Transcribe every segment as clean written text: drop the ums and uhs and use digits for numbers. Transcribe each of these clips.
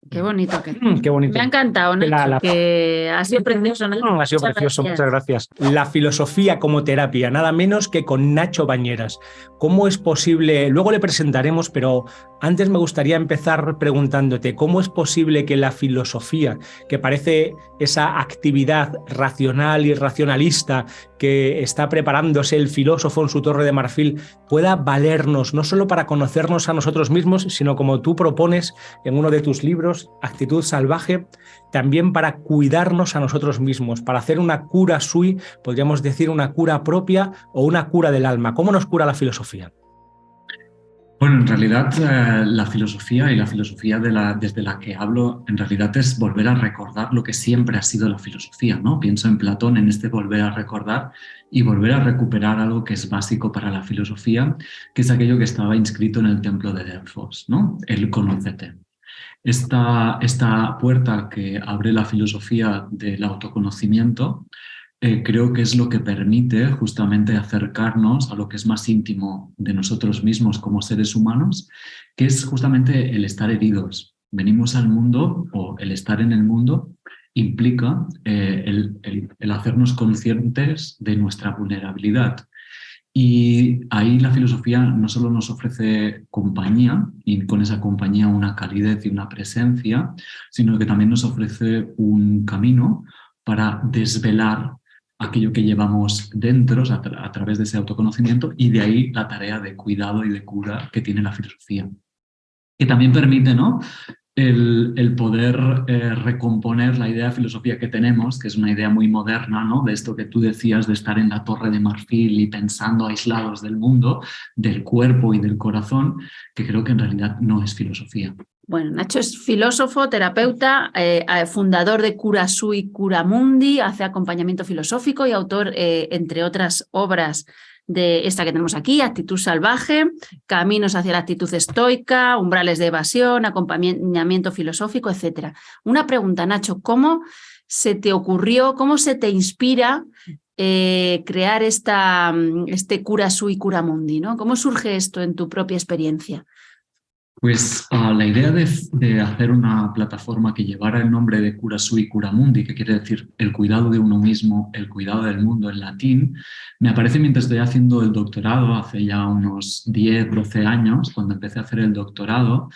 Qué bonito que. Qué bonito. Me ha encantado, Nacho, que ha sido precioso, ¿no? Ha sido precioso, muchas gracias. La filosofía como terapia, nada menos que con Nacho Bañeras. ¿Cómo es posible? Luego le presentaremos, pero antes me gustaría empezar preguntándote, ¿cómo es posible que la filosofía, que parece esa actividad racional y racionalista que está preparándose el filósofo en su torre de marfil, pueda valernos no solo para conocernos a nosotros mismos, sino como tú propones en uno de tus libros, Actitud Salvaje, también para cuidarnos a nosotros mismos, para hacer una cura sui, podríamos decir una cura propia o una cura del alma? ¿Cómo nos cura la filosofía? Bueno, en realidad la filosofía y la filosofía desde la que hablo, en realidad es volver a recordar lo que siempre ha sido la filosofía, ¿no? Pienso en Platón, en este volver a recordar y volver a recuperar algo que es básico para la filosofía, que es aquello que estaba inscrito en el templo de Delfos, ¿no? El conócete. Esta puerta que abre la filosofía del autoconocimiento, creo que es lo que permite justamente acercarnos a lo que es más íntimo de nosotros mismos como seres humanos, que es justamente el estar heridos. Venimos al mundo, o el estar en el mundo implica el hacernos conscientes de nuestra vulnerabilidad. Y ahí la filosofía no solo nos ofrece compañía, y con esa compañía una calidez y una presencia, sino que también nos ofrece un camino para desvelar aquello que llevamos dentro a través de ese autoconocimiento, y de ahí la tarea de cuidado y de cura que tiene la filosofía. Que también permite, ¿no?, el poder recomponer la idea de filosofía que tenemos, que es una idea muy moderna, ¿no?, de esto que tú decías de estar en la torre de marfil y pensando aislados del mundo, del cuerpo y del corazón, que creo que en realidad no es filosofía. Bueno, Nacho es filósofo, terapeuta, fundador de Cura Sui, Cura Mundi, hace acompañamiento filosófico y autor, entre otras obras, de esta que tenemos aquí, Actitud Salvaje, Caminos hacia la actitud estoica, Umbrales de evasión, acompañamiento filosófico, etc. Una pregunta, Nacho, ¿cómo se te ocurrió, cómo se te inspira crear este Cura Sui, Cura Mundi, ¿no? ¿Cómo surge esto en tu propia experiencia? Pues la idea de hacer una plataforma que llevara el nombre de Cura Sui, Cura Mundi, que quiere decir el cuidado de uno mismo, el cuidado del mundo en latín, me aparece mientras estoy haciendo el doctorado, hace ya unos 10, 12 años, cuando empecé a hacer el doctorado,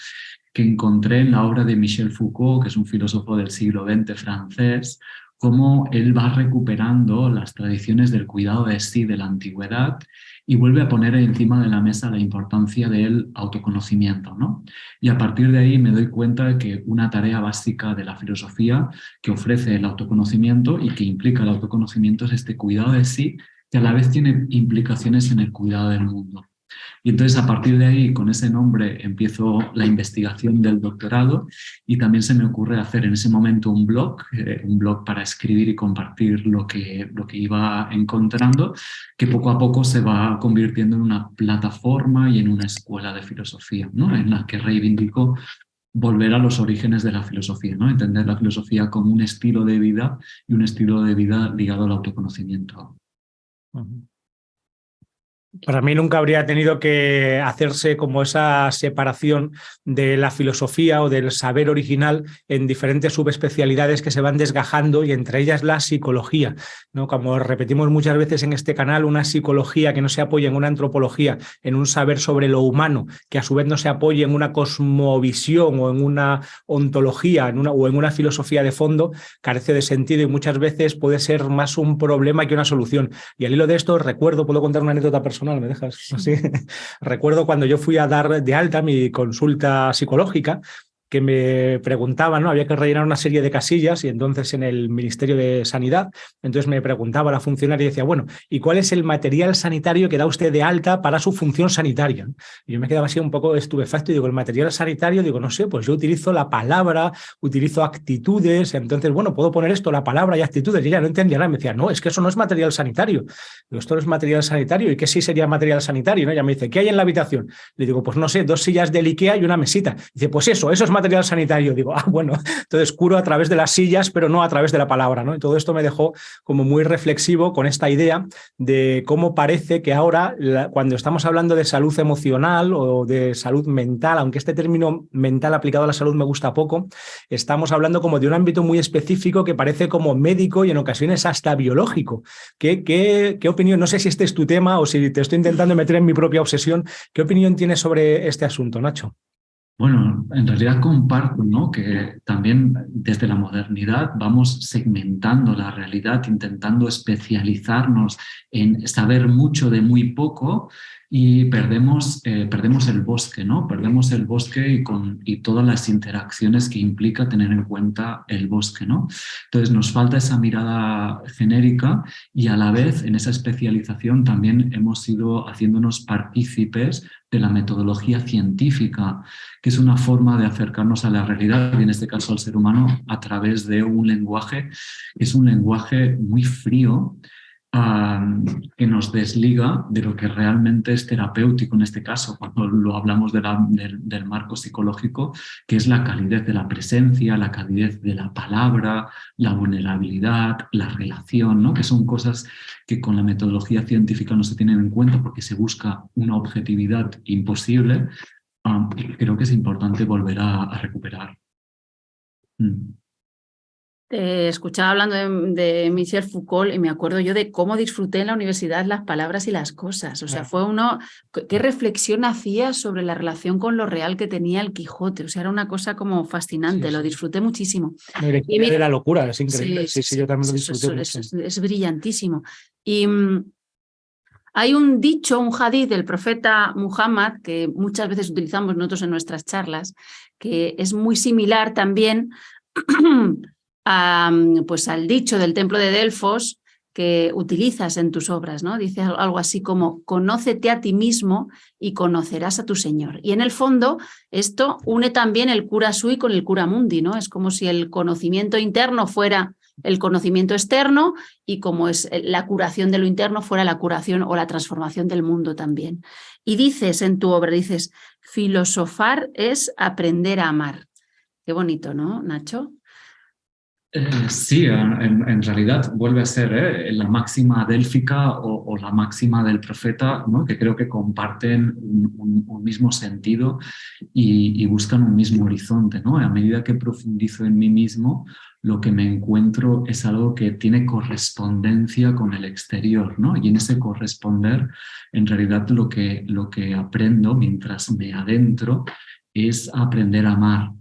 que encontré en la obra de Michel Foucault, que es un filósofo del siglo XX francés, cómo él va recuperando las tradiciones del cuidado de sí de la antigüedad y vuelve a poner encima de la mesa la importancia del autoconocimiento, ¿no? Y a partir de ahí me doy cuenta de que una tarea básica de la filosofía que ofrece el autoconocimiento y que implica el autoconocimiento es este cuidado de sí, que a la vez tiene implicaciones en el cuidado del mundo. Y entonces a partir de ahí, con ese nombre, empiezo la investigación del doctorado, y también se me ocurre hacer en ese momento un blog para escribir y compartir lo que iba encontrando, que poco a poco se va convirtiendo en una plataforma y en una escuela de filosofía, ¿no?, en la que reivindico volver a los orígenes de la filosofía, ¿no?, entender la filosofía como un estilo de vida, y un estilo de vida ligado al autoconocimiento. Para mí nunca habría tenido que hacerse como esa separación de la filosofía o del saber original en diferentes subespecialidades que se van desgajando, y entre ellas la psicología, ¿no? Como repetimos muchas veces en este canal, una psicología que no se apoya en una antropología, en un saber sobre lo humano, que a su vez no se apoye en una cosmovisión o en una ontología o en una filosofía de fondo, carece de sentido y muchas veces puede ser más un problema que una solución. Y al hilo de esto puedo contar una anécdota personal. ¿Me dejas? Sí. Recuerdo cuando yo fui a dar de alta mi consulta psicológica, que me preguntaban, ¿no? Había que rellenar una serie de casillas, y entonces en el Ministerio de Sanidad, entonces me preguntaba la funcionaria y decía, bueno, ¿y cuál es el material sanitario que da usted de alta para su función sanitaria? Y yo me quedaba así un poco estupefacto y digo, el material sanitario, digo, no sé, pues yo utilizo la palabra, utilizo actitudes, entonces, bueno, puedo poner esto, la palabra y actitudes, y ella no entendía nada, me decía, no, es que eso no es material sanitario. Digo, esto no es material sanitario, ¿y qué sí sería material sanitario? ¿No? Ella me dice, ¿qué hay en la habitación? Le digo, pues no sé, 2 sillas del IKEA y una mesita. Dice, pues eso es material material sanitario. Digo, bueno, entonces curo a través de las sillas, pero no a través de la palabra, ¿no? Y todo esto me dejó como muy reflexivo con esta idea de cómo parece que ahora, cuando estamos hablando de salud emocional o de salud mental, aunque este término mental aplicado a la salud me gusta poco, estamos hablando como de un ámbito muy específico que parece como médico y en ocasiones hasta biológico. ¿Qué opinión? No sé si este es tu tema o si te estoy intentando meter en mi propia obsesión. ¿Qué opinión tienes sobre este asunto, Nacho? Bueno, en realidad comparto, ¿no?, que también desde la modernidad vamos segmentando la realidad, intentando especializarnos en saber mucho de muy poco y perdemos el bosque, ¿no? Perdemos el bosque y todas las interacciones que implica tener en cuenta el bosque, ¿no? Entonces nos falta esa mirada genérica y a la vez en esa especialización también hemos ido haciéndonos partícipes de la metodología científica, que es una forma de acercarnos a la realidad, y en este caso al ser humano, a través de un lenguaje que es un lenguaje muy frío, que nos desliga de lo que realmente es terapéutico en este caso, cuando lo hablamos del marco psicológico, que es la calidez de la presencia, la calidez de la palabra, la vulnerabilidad, la relación, ¿no?, que son cosas que con la metodología científica no se tienen en cuenta porque se busca una objetividad imposible. Creo que es importante volver a recuperar. Te escuchaba hablando de Michel Foucault y me acuerdo yo de cómo disfruté en la universidad las palabras y las cosas. O sea, fue qué reflexión hacía sobre la relación con lo real que tenía el Quijote. O sea, era una cosa como fascinante, lo disfruté muchísimo. Y mira, de la locura, es increíble. Sí, yo también lo disfruté mucho. Es brillantísimo. Y hay un dicho, un hadith del profeta Muhammad, que muchas veces utilizamos nosotros en nuestras charlas, que es muy similar también pues al dicho del templo de Delfos que utilizas en tus obras, ¿no? Dice algo así como: conócete a ti mismo y conocerás a tu Señor. Y en el fondo esto une también el cura sui con el cura mundi, ¿no? Es como si el conocimiento interno fuera el conocimiento externo y como es la curación de lo interno fuera la curación o la transformación del mundo también. Y dices en tu obra, dices, filosofar es aprender a amar. Qué bonito, ¿no, Nacho? Sí, en realidad vuelve a ser la máxima délfica o la máxima del profeta, ¿no?, que creo que comparten un mismo sentido y buscan un mismo horizonte, ¿no? A medida que profundizo en mí mismo, lo que me encuentro es algo que tiene correspondencia con el exterior, ¿no? Y en ese corresponder, en realidad lo que aprendo mientras me adentro es aprender a amar.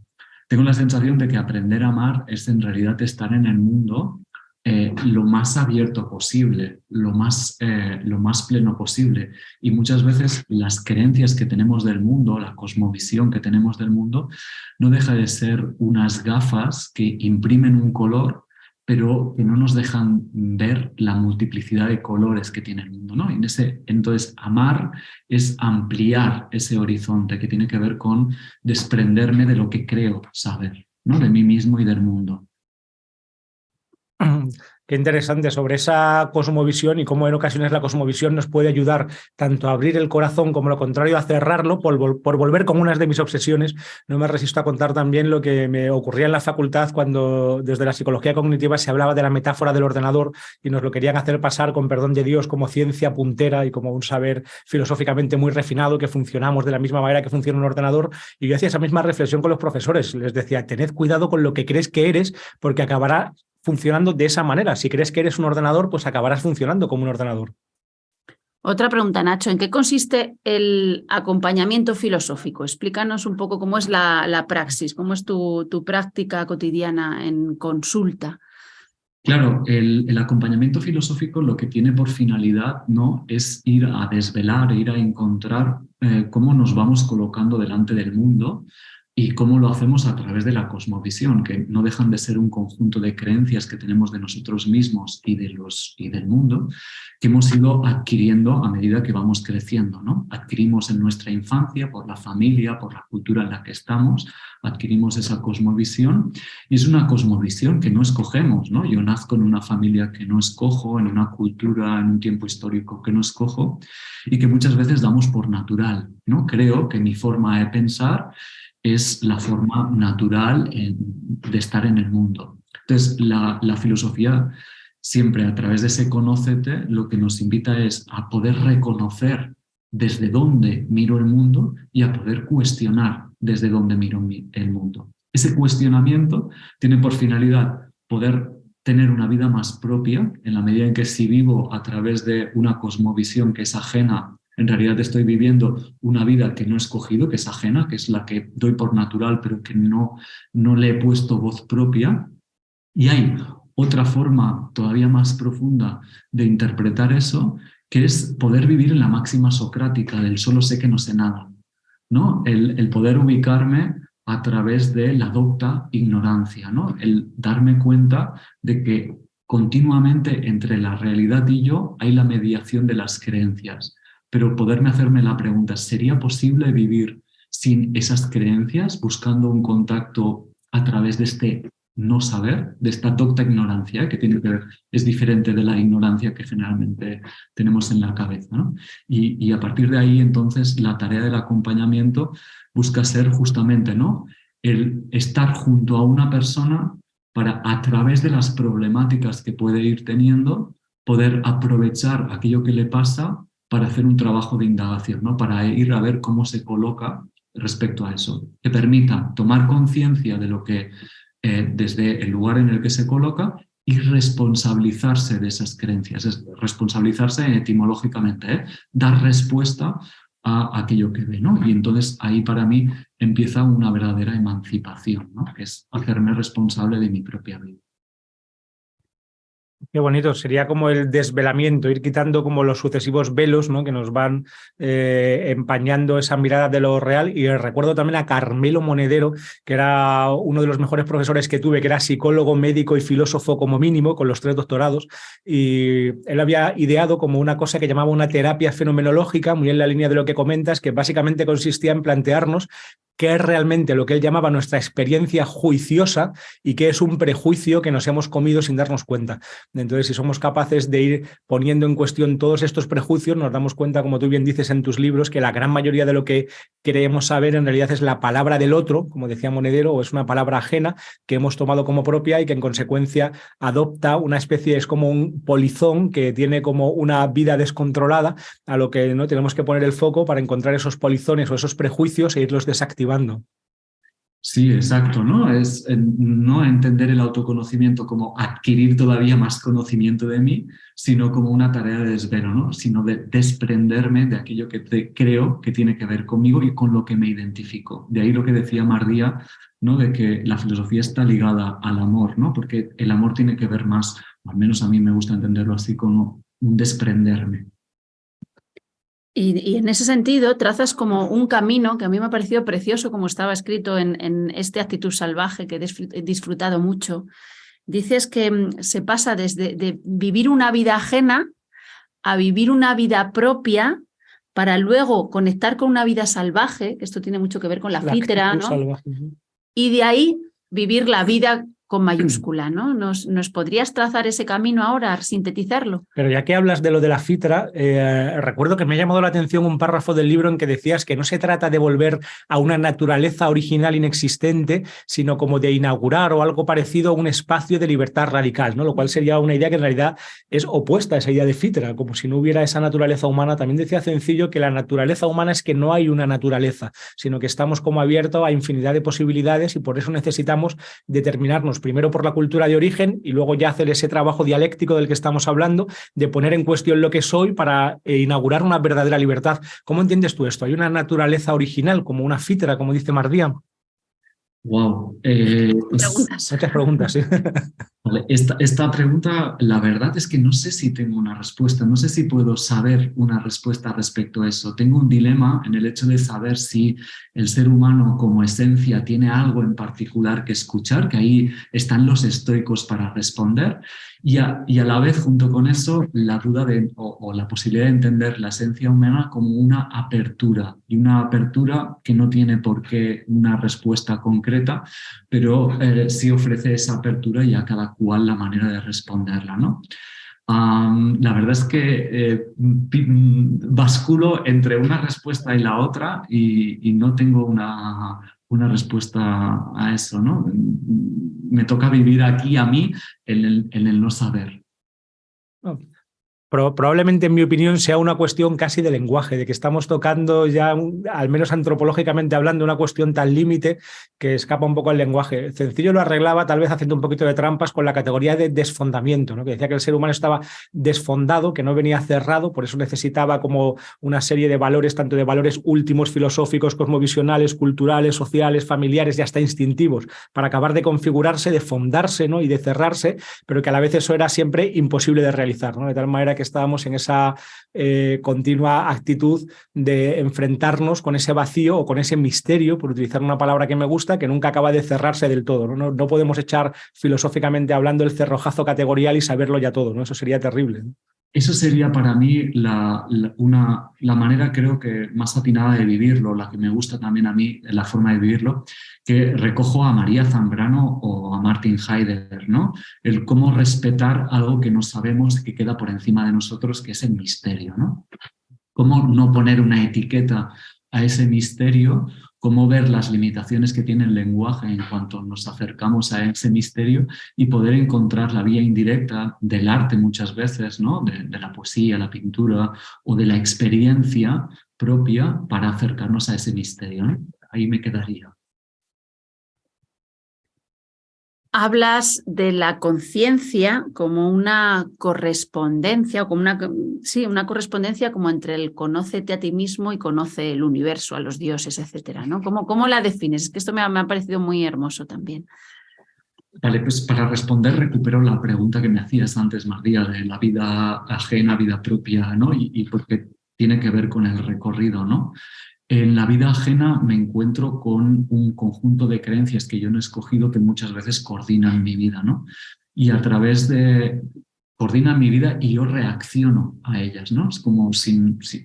Tengo la sensación de que aprender a amar es en realidad estar en el mundo lo más abierto posible, lo más pleno posible. Y muchas veces las creencias que tenemos del mundo, la cosmovisión que tenemos del mundo, no deja de ser unas gafas que imprimen un color, pero que no nos dejan ver la multiplicidad de colores que tiene el mundo, ¿no? Entonces, amar es ampliar ese horizonte que tiene que ver con desprenderme de lo que creo saber, ¿no?, de mí mismo y del mundo. Qué interesante sobre esa cosmovisión y cómo en ocasiones la cosmovisión nos puede ayudar tanto a abrir el corazón como lo contrario a cerrarlo por volver con unas de mis obsesiones. No me resisto a contar también lo que me ocurría en la facultad cuando desde la psicología cognitiva se hablaba de la metáfora del ordenador y nos lo querían hacer pasar, con perdón de Dios, como ciencia puntera y como un saber filosóficamente muy refinado, que funcionamos de la misma manera que funciona un ordenador. Y yo hacía esa misma reflexión con los profesores. Les decía, tened cuidado con lo que crees que eres porque acabará funcionando de esa manera. Si crees que eres un ordenador, pues acabarás funcionando como un ordenador. Otra pregunta, Nacho. ¿En qué consiste el acompañamiento filosófico? Explícanos un poco cómo es la praxis, cómo es tu práctica cotidiana en consulta. Claro, el acompañamiento filosófico lo que tiene por finalidad, ¿no?, es ir a desvelar, ir a encontrar cómo nos vamos colocando delante del mundo y cómo lo hacemos a través de la cosmovisión, que no dejan de ser un conjunto de creencias que tenemos de nosotros mismos y del mundo, que hemos ido adquiriendo a medida que vamos creciendo, ¿no? Adquirimos en nuestra infancia, por la familia, por la cultura en la que estamos, adquirimos esa cosmovisión y es una cosmovisión que no escogemos, ¿no? Yo nazco en una familia que no escojo, en una cultura, en un tiempo histórico que no escojo y que muchas veces damos por natural, ¿no? Creo que mi forma de pensar es la forma natural de estar en el mundo. Entonces, la filosofía siempre a través de ese conócete lo que nos invita es a poder reconocer desde dónde miro el mundo y a poder cuestionar desde dónde miro el mundo. Ese cuestionamiento tiene por finalidad poder tener una vida más propia, en la medida en que si vivo a través de una cosmovisión que es ajena, en realidad estoy viviendo una vida que no he escogido, que es ajena, que es la que doy por natural, pero que no le he puesto voz propia. Y hay otra forma todavía más profunda de interpretar eso, que es poder vivir en la máxima socrática del solo sé que no sé nada, ¿no? El poder ubicarme a través de la docta ignorancia, ¿no? El darme cuenta de que continuamente entre la realidad y yo hay la mediación de las creencias, pero poderme hacerme la pregunta, ¿sería posible vivir sin esas creencias, buscando un contacto a través de este no saber, de esta docta ignorancia, que tiene que ver, es diferente de la ignorancia que generalmente tenemos en la cabeza, ¿no? Y a partir de ahí, entonces, la tarea del acompañamiento busca ser justamente, ¿no?, el estar junto a una persona para, a través de las problemáticas que puede ir teniendo, poder aprovechar aquello que le pasa para hacer un trabajo de indagación, ¿no?, para ir a ver cómo se coloca respecto a eso, que permita tomar conciencia de lo que desde el lugar en el que se coloca y responsabilizarse de esas creencias, es responsabilizarse etimológicamente, dar respuesta a aquello que ve, ¿no? Y entonces ahí para mí empieza una verdadera emancipación, ¿no?, que es hacerme responsable de mi propia vida. Qué bonito, sería como el desvelamiento, ir quitando como los sucesivos velos, ¿no?, que nos van empañando esa mirada de lo real. Y recuerdo también a Carmelo Monedero, que era uno de los mejores profesores que tuve, que era psicólogo, médico y filósofo como mínimo, con los 3 doctorados, y él había ideado como una cosa que llamaba una terapia fenomenológica, muy en la línea de lo que comentas, que básicamente consistía en plantearnos qué es realmente lo que él llamaba nuestra experiencia juiciosa y qué es un prejuicio que nos hemos comido sin darnos cuenta. Entonces, si somos capaces de ir poniendo en cuestión todos estos prejuicios, nos damos cuenta, como tú bien dices en tus libros, que la gran mayoría de lo que queremos saber en realidad es la palabra del otro, como decía Monedero, o es una palabra ajena que hemos tomado como propia y que en consecuencia adopta una especie, es como un polizón que tiene como una vida descontrolada, a lo que no tenemos que poner el foco para encontrar esos polizones o esos prejuicios e irlos desactivando. Sí, exacto, ¿no? Es no entender el autoconocimiento como adquirir todavía más conocimiento de mí, sino como una tarea de desvelo, ¿no?, sino de desprenderme de aquello que creo que tiene que ver conmigo y con lo que me identifico. De ahí lo que decía Mardía, ¿no?, de que la filosofía está ligada al amor, ¿no?, porque el amor tiene que ver más, al menos a mí me gusta entenderlo así, como un desprenderme. Y en ese sentido trazas como un camino que a mí me ha parecido precioso, como estaba escrito en este Actitud Salvaje, que he disfrutado mucho. Dices que se pasa desde de vivir una vida ajena a vivir una vida propia para luego conectar con una vida salvaje, que esto tiene mucho que ver con la fítera, ¿no? Salvaje. Y de ahí vivir la vida con mayúscula, ¿no? ¿Nos podrías trazar ese camino ahora, sintetizarlo? Pero ya que hablas de lo de la fitra, recuerdo que me ha llamado la atención un párrafo del libro en que decías que no se trata de volver a una naturaleza original inexistente, sino como de inaugurar o algo parecido a un espacio de libertad radical, ¿no? Lo cual sería una idea que en realidad es opuesta a esa idea de fitra, como si no hubiera esa naturaleza humana. También decía Sencillo que la naturaleza humana es que no hay una naturaleza, sino que estamos como abiertos a infinidad de posibilidades y por eso necesitamos determinarnos primero por la cultura de origen y luego ya hacer ese trabajo dialéctico del que estamos hablando, de poner en cuestión lo que soy para inaugurar una verdadera libertad. ¿Cómo entiendes tú esto? ¿Hay una naturaleza original, como una fitra, como dice Mardía? Wow. Muchas preguntas, sí. Vale, esta pregunta, la verdad es que no sé si tengo una respuesta, no sé si puedo saber una respuesta respecto a eso. Tengo un dilema en el hecho de saber si el ser humano como esencia tiene algo en particular que escuchar, que ahí están los estoicos para responder, y a la vez, junto con eso, la duda o la posibilidad de entender la esencia humana como una apertura, y una apertura que no tiene por qué una respuesta concreta, pero sí ofrece esa apertura y a cada cual la manera de responderla, ¿no? La verdad es que basculo entre una respuesta y la otra y no tengo una respuesta a eso, ¿no? Me toca vivir aquí a mí en el no saber. Probablemente, en mi opinión, sea una cuestión casi de lenguaje, de que estamos tocando ya, al menos antropológicamente hablando, una cuestión tan límite que escapa un poco al lenguaje. Sencillo lo arreglaba tal vez haciendo un poquito de trampas con la categoría de desfondamiento, ¿no? Que decía que el ser humano estaba desfondado, que no venía cerrado, por eso necesitaba como una serie de valores, tanto de valores últimos, filosóficos, cosmovisionales, culturales, sociales, familiares y hasta instintivos, para acabar de configurarse, de fondarse, ¿no? Y de cerrarse, pero que a la vez eso era siempre imposible de realizar, ¿no? De tal manera que estábamos en esa continua actitud de enfrentarnos con ese vacío o con ese misterio, por utilizar una palabra que me gusta, que nunca acaba de cerrarse del todo, ¿no? No podemos echar filosóficamente hablando el cerrojazo categorial y saberlo ya todo, ¿no? Eso sería terrible, ¿no? Eso sería para mí la manera, creo que más atinada de vivirlo, la que me gusta también a mí, la forma de vivirlo, que recojo a María Zambrano o a Martin Heidegger, ¿no? El cómo respetar algo que no sabemos, que queda por encima de nosotros, que es el misterio, ¿no? Cómo no poner una etiqueta a ese misterio, cómo ver las limitaciones que tiene el lenguaje en cuanto nos acercamos a ese misterio y poder encontrar la vía indirecta del arte muchas veces, ¿no? De la poesía, la pintura o de la experiencia propia para acercarnos a ese misterio, ¿no? Ahí me quedaría. Hablas de la conciencia como una correspondencia, o como una correspondencia como entre el conócete a ti mismo y conoce el universo, a los dioses, etcétera, ¿no? ¿Cómo la defines? Es que esto me ha parecido muy hermoso también. Vale, pues para responder recupero la pregunta que me hacías antes, María, de la vida ajena, vida propia, ¿no? Y porque tiene que ver con el recorrido, ¿no? En la vida ajena me encuentro con un conjunto de creencias que yo no he escogido que muchas veces coordinan mi vida, ¿no? Y a través de... coordinan mi vida y yo reacciono a ellas, ¿no? Es como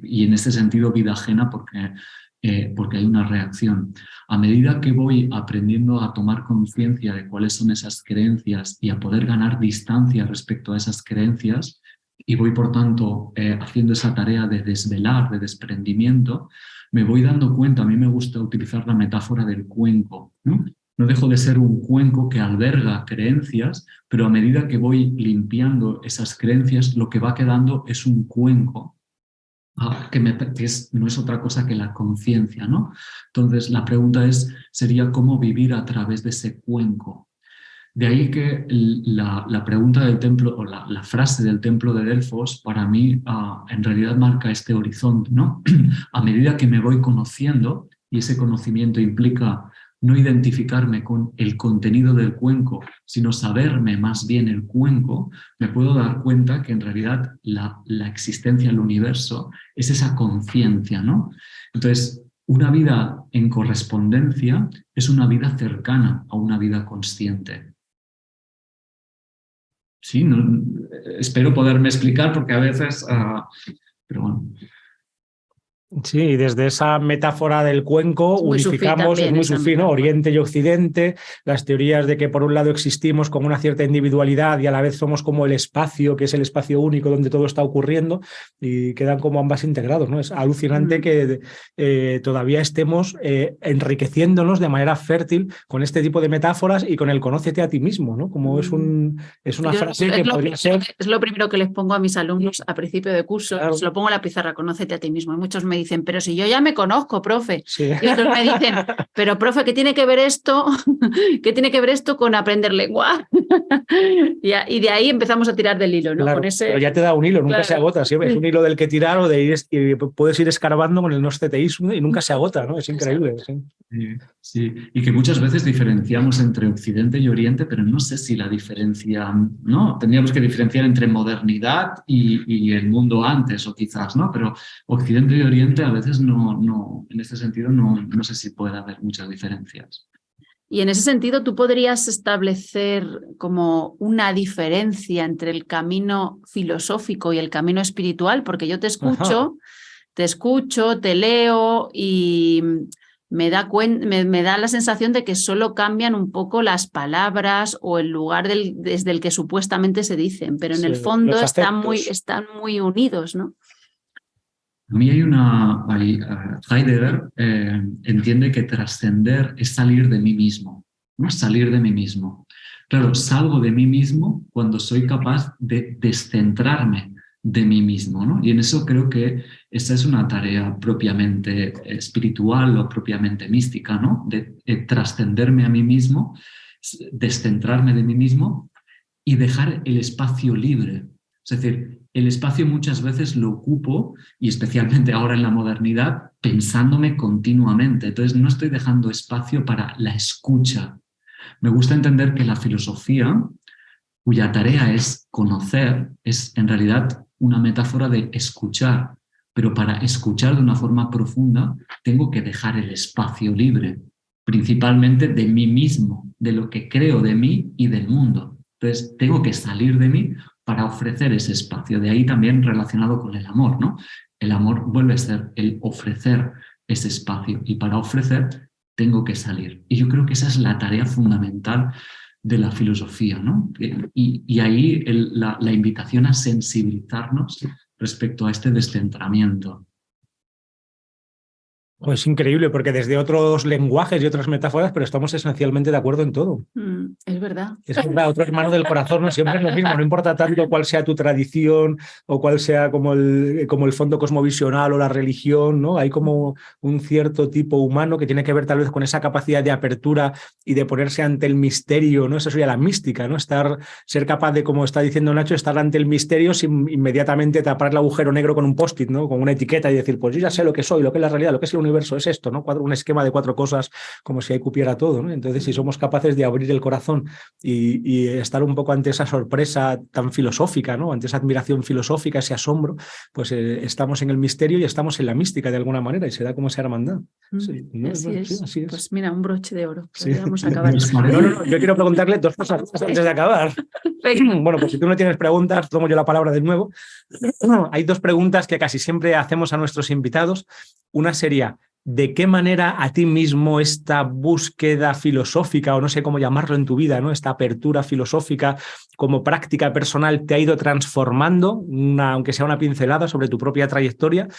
y en este sentido vida ajena porque hay una reacción. A medida que voy aprendiendo a tomar conciencia de cuáles son esas creencias y a poder ganar distancia respecto a esas creencias, y voy por tanto haciendo esa tarea de desvelar, de desprendimiento, me voy dando cuenta, a mí me gusta utilizar la metáfora del cuenco, ¿no? No dejo de ser un cuenco que alberga creencias, pero a medida que voy limpiando esas creencias, lo que va quedando es un cuenco que no es otra cosa que la conciencia, ¿no? Entonces, la pregunta sería cómo vivir a través de ese cuenco. De ahí que la pregunta del templo, o la frase del templo de Delfos, para mí en realidad marca este horizonte, ¿no? A medida que me voy conociendo, y ese conocimiento implica no identificarme con el contenido del cuenco, sino saberme más bien el cuenco, me puedo dar cuenta que en realidad la existencia del universo es esa conciencia, ¿no? Entonces, una vida en correspondencia es una vida cercana a una vida consciente. Sí, espero poderme explicar porque a veces... pero bueno... Sí, y desde esa metáfora del cuenco unificamos, es muy sufí, ¿no? Oriente y Occidente, las teorías de que por un lado existimos con una cierta individualidad y a la vez somos como el espacio, que es el espacio único donde todo está ocurriendo, y quedan como ambas integrados, ¿no? Es alucinante que todavía estemos enriqueciéndonos de manera fértil con este tipo de metáforas y con el conócete a ti mismo, ¿no? Como es una frase que podría ser... Es lo primero que les pongo a mis alumnos a principio de curso, claro. Se lo pongo en la pizarra, conócete a ti mismo. Y muchos me dicen, pero si yo ya me conozco, profe. Sí. Y otros me dicen, pero profe, ¿qué tiene que ver esto? ¿Qué tiene que ver esto con aprender lengua? Y de ahí empezamos a tirar del hilo, ¿no? Claro, con ese... pero ya te da un hilo, nunca se agota. ¿Sí? Es un hilo del que tirar o de ir, y puedes ir escarbando con el nosteteísmo y nunca se agota, ¿no? Es increíble. Sí. Sí, y que muchas veces diferenciamos entre Occidente y Oriente, pero no sé si la diferencia, ¿no? Tendríamos que diferenciar entre modernidad y el mundo antes, o quizás, ¿no? Pero Occidente y Oriente a veces no en este sentido no sé si puede haber muchas diferencias. Y en ese sentido, ¿tú podrías establecer como una diferencia entre el camino filosófico y el camino espiritual? Porque yo te escucho, te leo y me da la sensación de que solo cambian un poco las palabras o el lugar desde el que supuestamente se dicen, pero en el fondo están muy unidos, ¿no? A mí Heidegger entiende que trascender es salir de mí mismo, ¿no? Salir de mí mismo. Claro, salgo de mí mismo cuando soy capaz de descentrarme de mí mismo, ¿no? Y en eso creo que esa es una tarea propiamente espiritual o propiamente mística, ¿no? De trascenderme a mí mismo, descentrarme de mí mismo y dejar el espacio libre. Es decir, el espacio muchas veces lo ocupo, y especialmente ahora en la modernidad, pensándome continuamente. Entonces no estoy dejando espacio para la escucha. Me gusta entender que la filosofía, cuya tarea es conocer, es en realidad una metáfora de escuchar. Pero para escuchar de una forma profunda tengo que dejar el espacio libre, principalmente de mí mismo, de lo que creo de mí y del mundo. Entonces tengo que salir de mí para ofrecer ese espacio. De ahí también relacionado con el amor, ¿no? El amor vuelve a ser el ofrecer ese espacio, y para ofrecer tengo que salir. Y yo creo que esa es la tarea fundamental de la filosofía, ¿no? Y ahí la invitación a sensibilizarnos respecto a este descentramiento. Es increíble porque desde otros lenguajes y otras metáforas, pero estamos esencialmente de acuerdo en todo. Es verdad. Es verdad, otro hermano del corazón no siempre es lo mismo, no importa tanto cuál sea tu tradición o cuál sea como el fondo cosmovisional o la religión, ¿no? Hay como un cierto tipo humano que tiene que ver tal vez con esa capacidad de apertura y de ponerse ante el misterio, ¿no? Eso sería la mística, ¿no? Ser capaz de, como está diciendo Nacho, estar ante el misterio sin inmediatamente tapar el agujero negro con un post-it, ¿no? Con una etiqueta y decir, pues yo ya sé lo que soy, lo que es la realidad, lo que es el universo, es esto, ¿no? Un esquema de 4 cosas como si ahí cupiera todo, ¿no? Entonces, si somos capaces de abrir el corazón y estar un poco ante esa sorpresa tan filosófica, ¿no? Ante esa admiración filosófica, ese asombro, pues estamos en el misterio y estamos en la mística de alguna manera, y se da como esa hermandad. Sí, así es. Así es. Pues mira, un broche de oro. Sí. Vamos a acabar. No, yo quiero preguntarle 2 cosas antes de acabar. Bueno, pues si tú no tienes preguntas, tomo yo la palabra de nuevo. Hay 2 preguntas que casi siempre hacemos a nuestros invitados. Una sería, ¿de qué manera a ti mismo esta búsqueda filosófica, o no sé cómo llamarlo en tu vida, ¿no? Esta apertura filosófica como práctica personal te ha ido transformando, aunque sea una pincelada sobre tu propia trayectoria,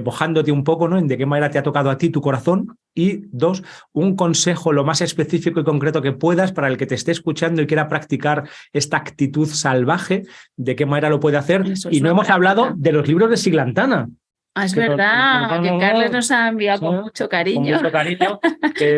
bojándote un poco, ¿no? En de qué manera te ha tocado a ti tu corazón? Y 2, un consejo lo más específico y concreto que puedas para el que te esté escuchando y quiera practicar esta actitud salvaje, de qué manera lo puede hacer. Y no hemos hablado de los libros de Siglantana. Es verdad, que Carles nos ha enviado con mucho cariño. Con mucho cariño.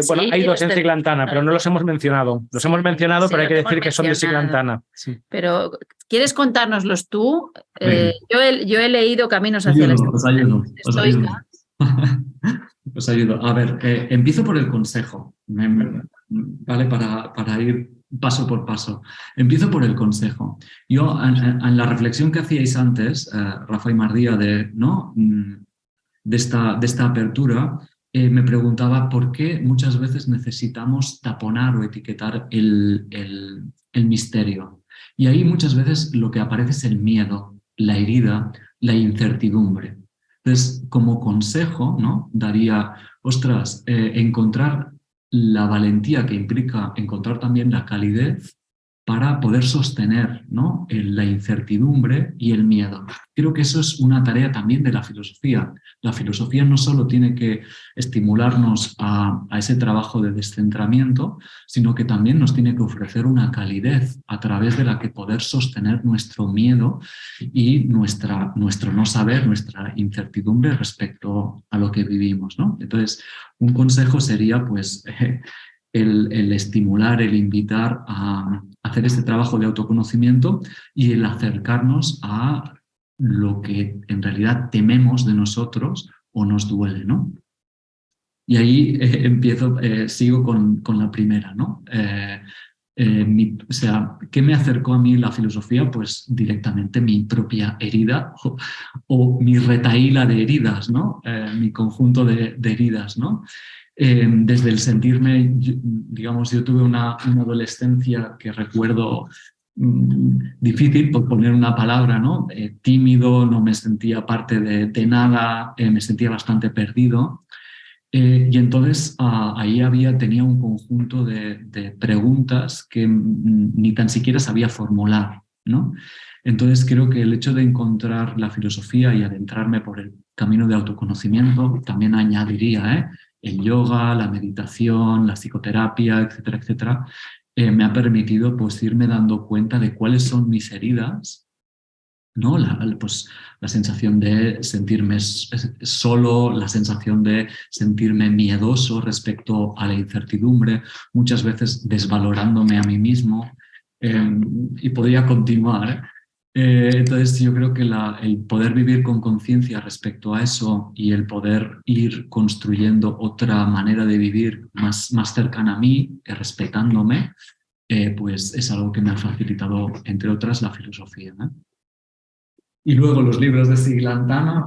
Bueno, sí, hay 2 en Siglantana, pero no los hemos mencionado. Los hemos mencionado, pero hay que decir que son de Siglantana. Sí. Pero, ¿quieres contárnoslos tú? Yo he leído Caminos hacia la Estoica. Os ayudo. A ver, empiezo por el consejo, ¿vale? Para ir paso por paso. Empiezo por el consejo. Yo, en la reflexión que hacíais antes, Rafa y Mardía, de esta apertura, me preguntaba por qué muchas veces necesitamos taponar o etiquetar el misterio. Y ahí muchas veces lo que aparece es el miedo, la herida, la incertidumbre. Entonces, como consejo, ¿no? Daría, encontrar la valentía que implica encontrar también la calidez para poder sostener, ¿no? La incertidumbre y el miedo. Creo que eso es una tarea también de la filosofía. La filosofía no solo tiene que estimularnos a ese trabajo de descentramiento, sino que también nos tiene que ofrecer una calidez a través de la que poder sostener nuestro miedo y nuestro no saber, nuestra incertidumbre respecto a lo que vivimos, ¿no? Entonces, un consejo sería, pues, el estimular, el invitar a hacer este trabajo de autoconocimiento y el acercarnos a lo que en realidad tememos de nosotros o nos duele, ¿no? Y ahí sigo con la primera, ¿no? ¿Qué me acercó a mí la filosofía? Pues directamente mi propia herida o mi retahíla de heridas, ¿no? Mi conjunto de heridas, ¿no? Desde el sentirme, digamos, yo tuve una adolescencia que recuerdo difícil, por poner una palabra, ¿no? Tímido, no me sentía parte de nada, me sentía bastante perdido. Y entonces ahí tenía un conjunto de preguntas que ni tan siquiera sabía formular, ¿no? Entonces creo que el hecho de encontrar la filosofía y adentrarme por el camino de autoconocimiento, también añadiría el yoga, la meditación, la psicoterapia, etcétera, etcétera, me ha permitido pues irme dando cuenta de cuáles son mis heridas, ¿no? Pues, la sensación de sentirme solo, la sensación de sentirme miedoso respecto a la incertidumbre, muchas veces desvalorándome a mí mismo, y podría continuar. Entonces yo creo que el poder vivir con conciencia respecto a eso y el poder ir construyendo otra manera de vivir más cercana a mí, respetándome, pues es algo que me ha facilitado, entre otras, la filosofía, ¿no? Y luego los libros de Siglantana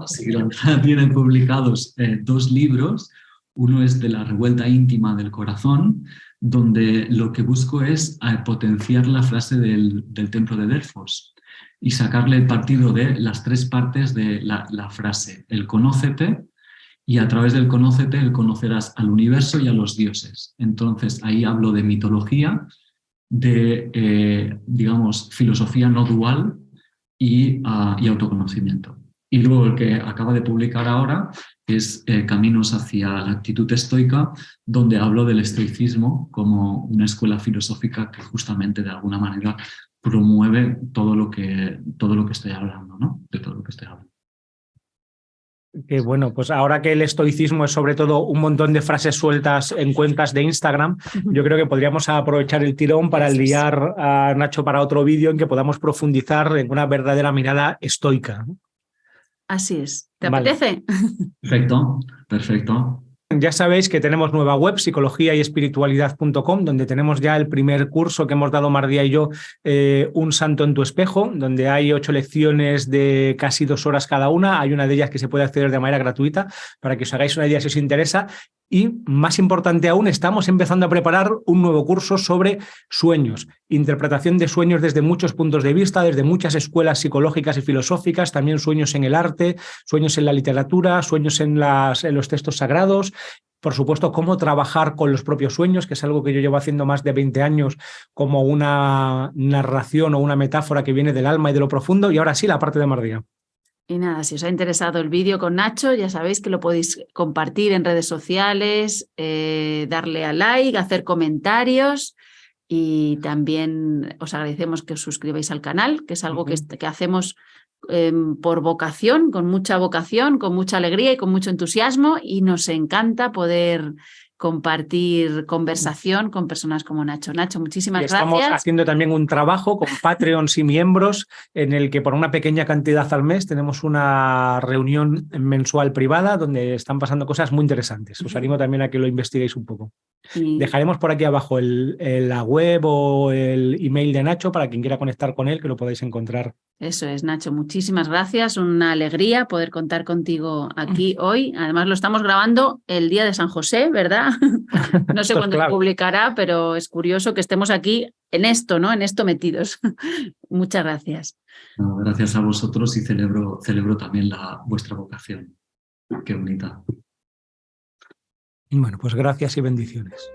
tienen publicados 2 libros. Uno es de la revuelta íntima del corazón, donde lo que busco es potenciar la frase del templo de Delfos y sacarle el partido de las 3 partes de la frase. El conócete, y a través del conócete, el conocerás al universo y a los dioses. Entonces ahí hablo de mitología, de, digamos, filosofía no dual, y autoconocimiento. Y luego el que acaba de publicar ahora es Caminos hacia la actitud estoica, donde hablo del estoicismo como una escuela filosófica que justamente de alguna manera promueve todo lo que estoy hablando, ¿no? De todo lo que estoy hablando. Que bueno, pues ahora que el estoicismo es sobre todo un montón de frases sueltas en cuentas de Instagram, yo creo que podríamos aprovechar el tirón para liar a Nacho para otro vídeo en que podamos profundizar en una verdadera mirada estoica. Así es. ¿Te apetece? Perfecto, perfecto. Ya sabéis que tenemos nueva web, psicologiayespiritualidad.com, donde tenemos ya el primer curso que hemos dado Mardía y yo, Un santo en tu espejo, donde hay 8 lecciones de casi 2 horas cada una. Hay una de ellas que se puede acceder de manera gratuita para que os hagáis una idea si os interesa. Y más importante aún, estamos empezando a preparar un nuevo curso sobre sueños, interpretación de sueños desde muchos puntos de vista, desde muchas escuelas psicológicas y filosóficas, también sueños en el arte, sueños en la literatura, sueños en los textos sagrados. Por supuesto, cómo trabajar con los propios sueños, que es algo que yo llevo haciendo más de 20 años como una narración o una metáfora que viene del alma y de lo profundo. Y ahora sí, la parte de Mardía. Y nada, si os ha interesado el vídeo con Nacho, ya sabéis que lo podéis compartir en redes sociales, darle a like, hacer comentarios, y también os agradecemos que os suscribáis al canal, que es algo que hacemos por vocación, con mucha alegría y con mucho entusiasmo, y nos encanta poder compartir conversación con personas como Nacho. Nacho, muchísimas gracias. Estamos haciendo también un trabajo con Patreons y miembros en el que por una pequeña cantidad al mes tenemos una reunión mensual privada donde están pasando cosas muy interesantes. Os animo también a que lo investiguéis un poco. Dejaremos por aquí abajo la web o el email de Nacho para quien quiera conectar con él, que lo podáis encontrar. Eso es, Nacho, muchísimas gracias. Una alegría poder contar contigo aquí hoy. Además, lo estamos grabando el día de San José, ¿verdad? No sé cuándo se publicará, pero es curioso que estemos aquí en esto, ¿no? En esto metidos. Muchas gracias. No, gracias a vosotros, y celebro también vuestra vocación. Qué bonita. Bueno, pues gracias y bendiciones.